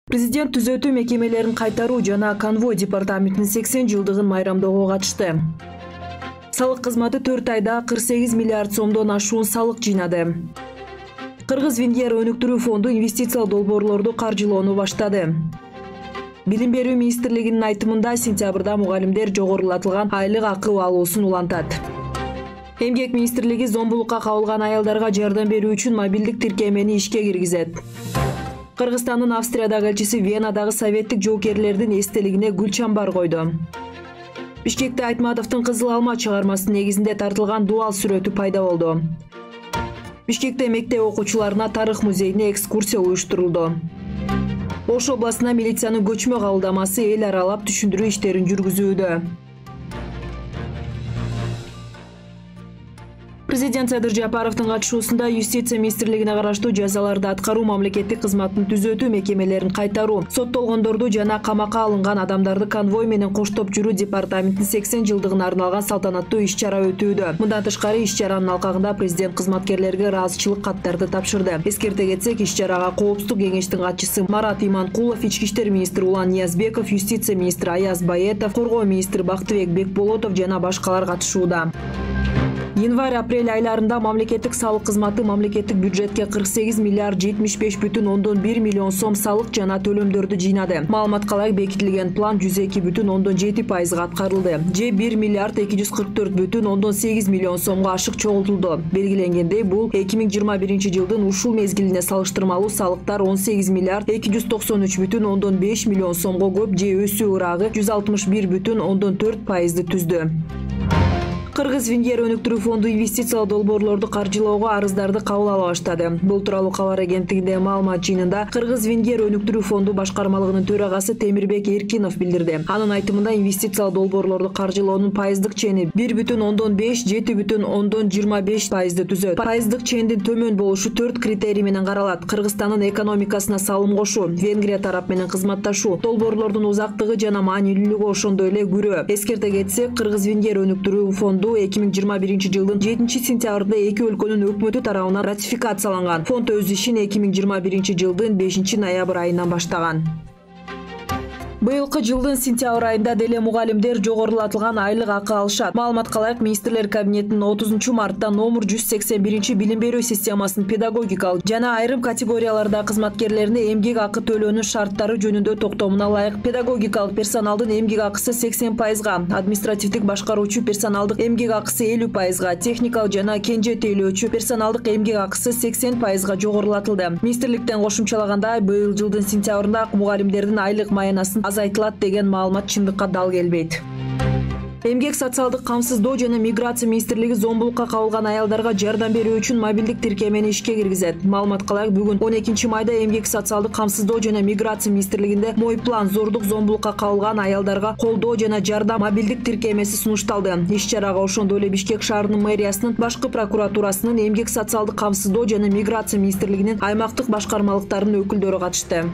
Президент түзөтүү мекемелерин кайтаруу жана конвой департаментинин 80 жылдыгын майрамдоого катышты. Салык кызматы 4 айда 48 миллиард сомдон ашуун салык жыйнады. Кыргыз-Венгер өнүктүрүү фонду инвестициялык долбоорлорду каржылоону баштады. Билим берүү министрлигинин айтымында сентябрда мугалимдер жогорулатылган айлык акы алуусун улантат. Эмгек министрлиги зомбулукка кабылган аялдарга жардам берүү үчүн мобилдик тиркемени ишке киргизет. Кыргызстандын Австриядагы элчиси Венадагы советтик жоокерлердин эстелигине гүл чамбар койду. Бишкекте Айтматовдун Кызыл алма чыгармасынын негизинде тартылган дуал сүрөтү пайда болду. Бишкекте мектеп окуучуларына тарых музейине экскурсия уюштурулду. Ош областына милициянын көчмө кабылдамасы эл аралап түшүндүрүү иштерин жүргүзүүдө. Президент Садыр Жапаровдун катышуусунда юстиция министрлигине караштуу жазаларды аткаруу, мамлекеттик кызматтын түзөтүү мекемелерин кайтаруу, соттолгондорду жана камакка алынган адамдарды конвой менен коштоп жүрүү департаментинин 80 жылдыгына арналган салтанаттуу иш-чара өтүүдө. Мындан тышкары иш-чаранын алкагында президент кызматкерлерге ыраазычылык каттарды тапшырды. Эскерте кетсек, иш-чарага Коопсуздук кеңештин катчысы Марат Иманкулов, ички иштер министри Улан Ниязбеков, юстиция министри Аяз Баетов, коргоо министри Бактыбек Бекболотов жана башкалар катышууда. Январь-апрель айларында мамлекеттик салык кызматы мамлекеттик бюджетке 48 миллиард 75,1 миллион сом салык жана төлөмдөрдү жыйнады. Маалыматка ылайык бекитилген план 102,7% аткарылды. Же 1 миллиард 244,8 миллион сомго ашык чогултулду. Белгиленгендей, бул 2021 жылдын ушул мезгилине салыштырмалуу салыктар 18 миллиард 293,5 миллион сомго көп, же өсүү ырагы 161,4%ды түздү. Кыргыз-Венгер өнүктүрүү фонду инвестициялык долбоорлорду каржылоого арыздарды кабыл ала баштады. Бул тууралуу Кабар агенттигинде маалымат жыйынында Кыргыз-Венгер өнүктүрүү фонду башкармалыгынын төрагасы Темирбек Эркинов билдирди. Анын айтымында инвестициялык долбоорлорду каржылоонун пайыздык чени 1,5–7,25%ды түзөт. Пайыздык чендин төмөн болушу 4 критерий менен каралат. Кыргызстандын экономикасына салым кошуу, Венгрия тарап менен кызматташуу, долбоорлордун узактыгы жана маанилүүлүгү ошондой эле күрөө. Эскерте кетсек, Кыргыз-Венгер өнүктүрүү фонду 2021 жылдын 7 сентябрында эки өлкөнүн өкмөтү тарабынан ратификацияланган. Фонд өз ишин 2021 жылдын 5 ноябрь айынан баштаган. Быйылкы жылдын сентябрь айында деле мугалимдер жогорулатылган айлык акы алышат. Маалыматка ылайык, министрлер кабинетинин 30 мартта номер 181 билим берүү системасынын педагогикалык жана айрым категорияларда кызматкерлерине эмгек акы төлөөнүн шарттары жөнүндө токтомуна ылайык педагогикалык персоналдын эмгек акысы 80%, административдик башкаруучу персоналдык эмгек акысы 50%, техникалык жана кенже тейлөөчү персоналдык эмгек акысы 80%га жогорулатылды. Министрликтен кошумчалаганда, быйыл жылдын сентябрында мугалимдердин айлык маянасын азайтылат деген маалымат чындыкка дал келбейт. Эмгек социалдык камсыздоо жана миграция министрлиги зомбулукка кабылган аялдарга жардам берүү үчүн мобилдик тиркемени ишке киргизет. Маалыматка ылайык, бүгүн 12 майда Эмгек социалдык камсыздоо жана миграция министрлигинде Мой план зордук зомбулукка кабылган аялдарга колдоо жана жардам мобилдик тиркемеси сунушталды. Иш-чарага ошондой эле Бишкек шаарынын мэриясынын, башкы прокуратурасынын, Эмгек социалдык камсыздоо жана миграция министрлигинин аймактык башкармалыктарынын өкүлдөрү катышты.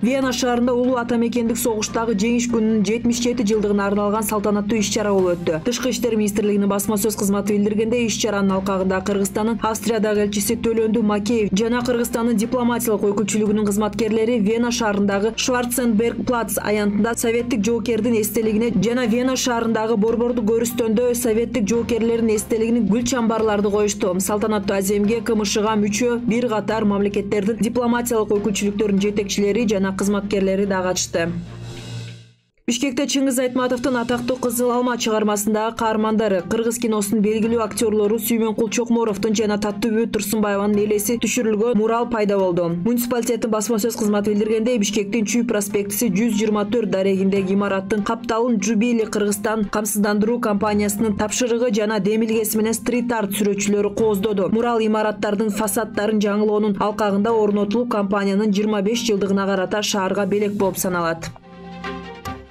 Вена шаарында улуу ата мекендик согуштагы жеңиш күнүнүн 77 жылдыгына арналган салтанаттуу иш-чара болуп өттү. Тышкы иштер министрлигинин басма сөз кызматы билдиргендей, иш-чаранын алкагында Кыргызстандын Австриядагы элчиси Төлөндү Макеев жана Кыргызстандын дипломатиялык өкүлчүлүгүнүн кызматкерлери Вена шаарындагы Шварценберг плац аянтында советтик жоокердин эстелигине жана Вена шаарындагы Борбордук өрүстөндө советтик жоокерлердин эстелигине гүл чамбарларды коюшту. Салтанаттуу аземге КМШга мүчө бир катар мамлекеттердин дипломатиялык өкүлчүлүктөрүнүн жетекчилери жана кызматкерлери да катышты. Бишкекте Чыңгыз Айтматовдун атактуу Кызыл алма чыгармасындагы каармандары, кыргыз киносунун белгилүү актерлору Сүймөнкул Чокморовдун жана Таттыбүбү Турсунбаеванын элеси түшүрүлгөн мурал пайда болду. Муниципалитеттин басма сөз кызматы билдиргендей, Бишкектин Чүй проспектиси 124 дарегиндеги имараттын капталын Жубили Кыргызстан камсыздандыруу компаниясынын тапшырыгы жана демилгеси менен стрит-арт сүрөтчүлөрү кооздоду. Мурал имараттардын фасадтарын жаңылоонун алкагында орнотулуп, компаниянын 25 жылдыгына карата шаарга белек болуп саналат.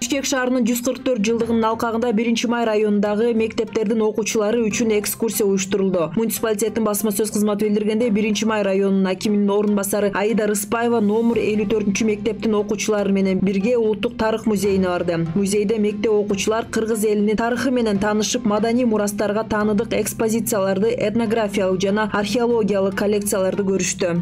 Бишкек шаарынын 144 жылдыгынын алкагында 1-май районундагы мектептердин окуучулары үчүн экскурсия уюштурулду. Муниципалитеттин басма сөз кызматы билдиргендей, 1-май районунун акиминин орун басары Аида Рыспаева номер 54 мектептин окуучулары менен бирге улуттук тарых музейине барды. Музейде мектеп окуучулар кыргыз элинин тарыхы менен таанышып, маданий мурастарга таанылык экспозицияларды, этнографиялык жана археологиялык коллекцияларды көрүштү.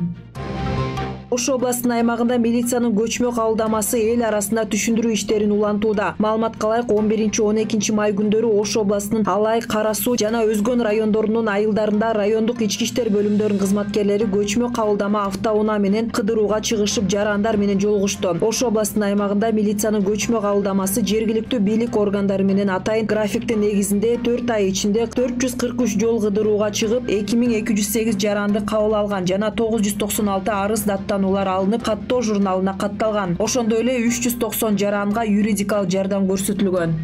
Ош областынын аймагында милициянын көчмө кабылдамасы эл арасында түшүндүрүү иштерин улантууда. Маалыматка ылайык 11-12 май күндөрү Ош областынын Алай, Кара Суу жана Өзгөн райондорунун айылдарында райондук ички иштер бөлүмдөрүнүн кызматкерлери көчмө кабылдама автоунаа менен кыдырууга чыгышып, жарандар менен жолугушту. Ош областынын аймагында милициянын көчмө кабылдамасы жергиликтүү бийлик органдары менен атайын графиктин негизинде 4 ай ичинде 443 жол кыдырууга чыгып, 2208 жаранды кабыл алган жана 996 арыз даттануулар алынып, каттоо журналына катталган. Ошондой эле 390 жаранга юридикалык жардам көрсөтүлгөн.